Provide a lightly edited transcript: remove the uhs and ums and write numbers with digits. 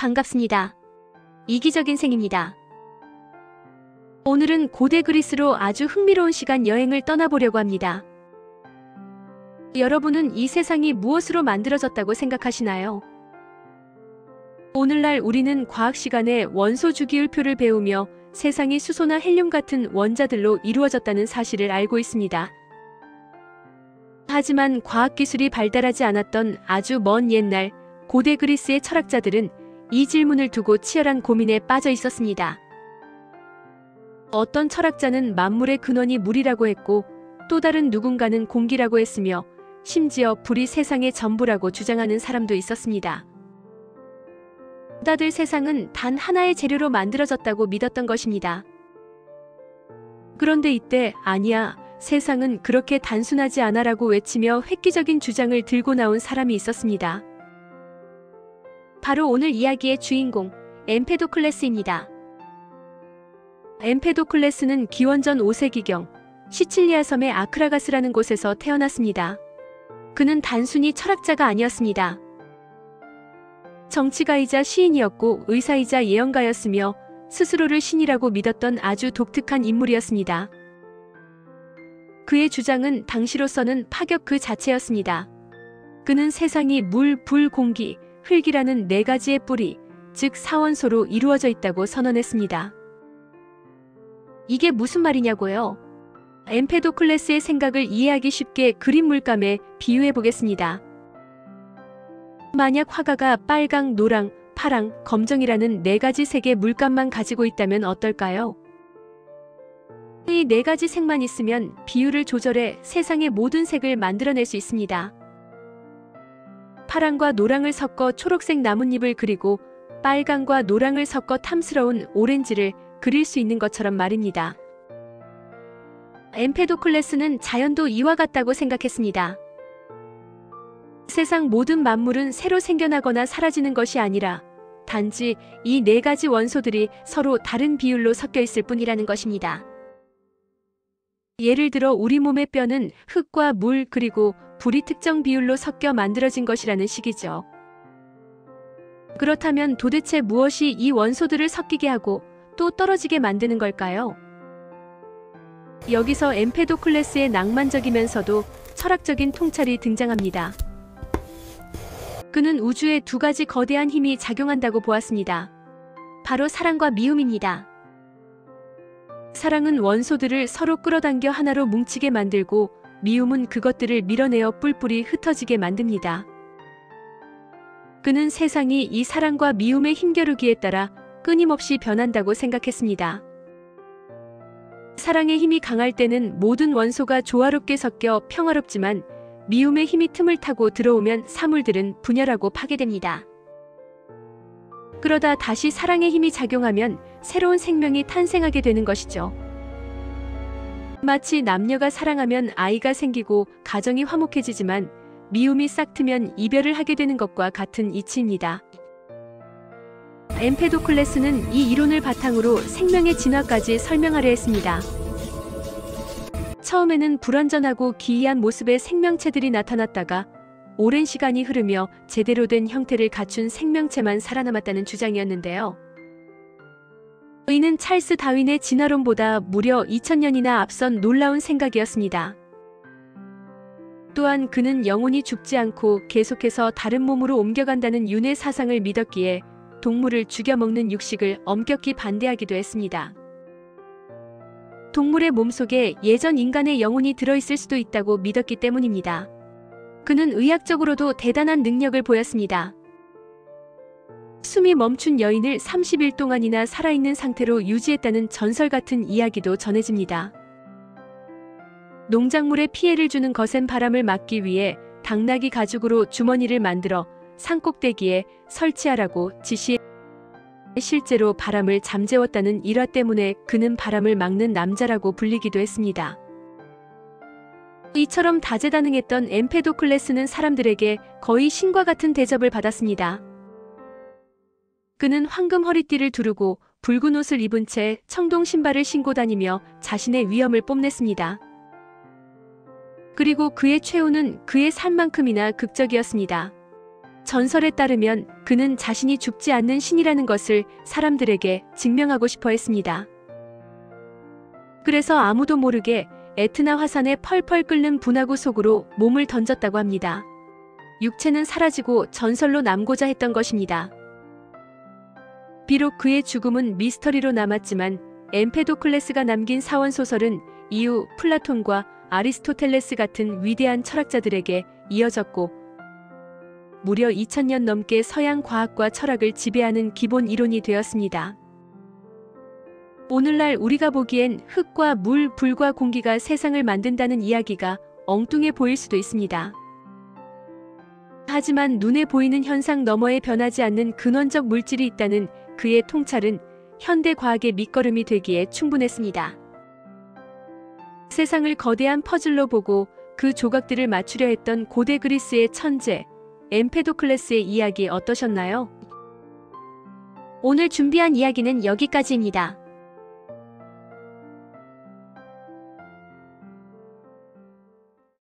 반갑습니다. 이기적인 생입니다. 오늘은 고대 그리스로 아주 흥미로운 시간 여행을 떠나보려고 합니다. 여러분은 이 세상이 무엇으로 만들어졌다고 생각하시나요? 오늘날 우리는 과학 시간에 원소 주기율표를 배우며 세상이 수소나 헬륨 같은 원자들로 이루어졌다는 사실을 알고 있습니다. 하지만 과학기술이 발달하지 않았던 아주 먼 옛날 고대 그리스의 철학자들은 이 질문을 두고 치열한 고민에 빠져 있었습니다. 어떤 철학자는 만물의 근원이 물이라고 했고, 또 다른 누군가는 공기라고 했으며 심지어 불이 세상의 전부라고 주장하는 사람도 있었습니다. 다들 세상은 단 하나의 재료로 만들어졌다고 믿었던 것입니다. 그런데 이때 아니야, 세상은 그렇게 단순하지 않아라고 외치며 획기적인 주장을 들고 나온 사람이 있었습니다. 바로 오늘 이야기의 주인공, 엠페도클레스입니다. 엠페도클레스는 기원전 5세기경 시칠리아 섬의 아크라가스라는 곳에서 태어났습니다. 그는 단순히 철학자가 아니었습니다. 정치가이자 시인이었고 의사이자 예언가였으며 스스로를 신이라고 믿었던 아주 독특한 인물이었습니다. 그의 주장은 당시로서는 파격 그 자체였습니다. 그는 세상이 물, 불, 공기, 흙이라는 네 가지의 뿌리, 즉 사원소로 이루어져 있다고 선언했습니다. 이게 무슨 말이냐고요? 엠페도클레스의 생각을 이해하기 쉽게 그림 물감에 비유해 보겠습니다. 만약 화가가 빨강, 노랑, 파랑, 검정이라는 네 가지 색의 물감만 가지고 있다면 어떨까요? 이 네 가지 색만 있으면 비율을 조절해 세상의 모든 색을 만들어낼 수 있습니다. 파랑과 노랑을 섞어 초록색 나뭇잎을 그리고 빨강과 노랑을 섞어 탐스러운 오렌지를 그릴 수 있는 것처럼 말입니다. 엠페도클레스는 자연도 이와 같다고 생각했습니다. 세상 모든 만물은 새로 생겨나거나 사라지는 것이 아니라 단지 이 네 가지 원소들이 서로 다른 비율로 섞여 있을 뿐이라는 것입니다. 예를 들어 우리 몸의 뼈는 흙과 물 그리고 불이 특정 비율로 섞여 만들어진 것이라는 식이죠. 그렇다면 도대체 무엇이 이 원소들을 섞이게 하고 또 떨어지게 만드는 걸까요? 여기서 엠페도클레스의 낭만적이면서도 철학적인 통찰이 등장합니다. 그는 우주에 두 가지 거대한 힘이 작용한다고 보았습니다. 바로 사랑과 미움입니다. 사랑은 원소들을 서로 끌어당겨 하나로 뭉치게 만들고 미움은 그것들을 밀어내어 뿔뿔이 흩어지게 만듭니다. 그는 세상이 이 사랑과 미움의 힘겨루기에 따라 끊임없이 변한다고 생각했습니다. 사랑의 힘이 강할 때는 모든 원소가 조화롭게 섞여 평화롭지만 미움의 힘이 틈을 타고 들어오면 사물들은 분열하고 파괴됩니다. 그러다 다시 사랑의 힘이 작용하면 새로운 생명이 탄생하게 되는 것이죠. 마치 남녀가 사랑하면 아이가 생기고 가정이 화목해지지만 미움이 싹트면 이별을 하게 되는 것과 같은 이치입니다. 엠페도클레스는 이 이론을 바탕으로 생명의 진화까지 설명하려 했습니다. 처음에는 불완전하고 기이한 모습의 생명체들이 나타났다가 오랜 시간이 흐르며 제대로 된 형태를 갖춘 생명체만 살아남았다는 주장이었는데요. 이는 찰스 다윈의 진화론보다 무려 2000년이나 앞선 놀라운 생각이었습니다. 또한 그는 영혼이 죽지 않고 계속해서 다른 몸으로 옮겨간다는 윤회 사상을 믿었기에 동물을 죽여먹는 육식을 엄격히 반대하기도 했습니다. 동물의 몸속에 예전 인간의 영혼이 들어있을 수도 있다고 믿었기 때문입니다. 그는 의학적으로도 대단한 능력을 보였습니다. 숨이 멈춘 여인을 30일 동안이나 살아있는 상태로 유지했다는 전설 같은 이야기도 전해집니다. 농작물에 피해를 주는 거센 바람을 막기 위해 당나귀 가죽으로 주머니를 만들어 산꼭대기에 설치하라고 지시해 실제로 바람을 잠재웠다는 일화 때문에 그는 바람을 막는 남자라고 불리기도 했습니다. 이처럼 다재다능했던 엠페도클레스는 사람들에게 거의 신과 같은 대접을 받았습니다. 그는 황금 허리띠를 두르고 붉은 옷을 입은 채 청동 신발을 신고 다니며 자신의 위엄을 뽐냈습니다. 그리고 그의 최후는 그의 삶만큼이나 극적이었습니다. 전설에 따르면 그는 자신이 죽지 않는 신이라는 것을 사람들에게 증명하고 싶어 했습니다. 그래서 아무도 모르게 에트나 화산의 펄펄 끓는 분화구 속으로 몸을 던졌다고 합니다. 육체는 사라지고 전설로 남고자 했던 것입니다. 비록 그의 죽음은 미스터리로 남았지만 엠페도클레스가 남긴 사원 소설은 이후 플라톤과 아리스토텔레스 같은 위대한 철학자들에게 이어졌고 무려 2000년 넘게 서양 과학과 철학을 지배하는 기본 이론이 되었습니다. 오늘날 우리가 보기엔 흙과 물, 불과 공기가 세상을 만든다는 이야기가 엉뚱해 보일 수도 있습니다. 하지만 눈에 보이는 현상 너머에 변하지 않는 근원적 물질이 있다는 그의 통찰은 현대 과학의 밑거름이 되기에 충분했습니다. 세상을 거대한 퍼즐로 보고 그 조각들을 맞추려 했던 고대 그리스의 천재 엠페도클레스의 이야기 어떠셨나요? 오늘 준비한 이야기는 여기까지입니다.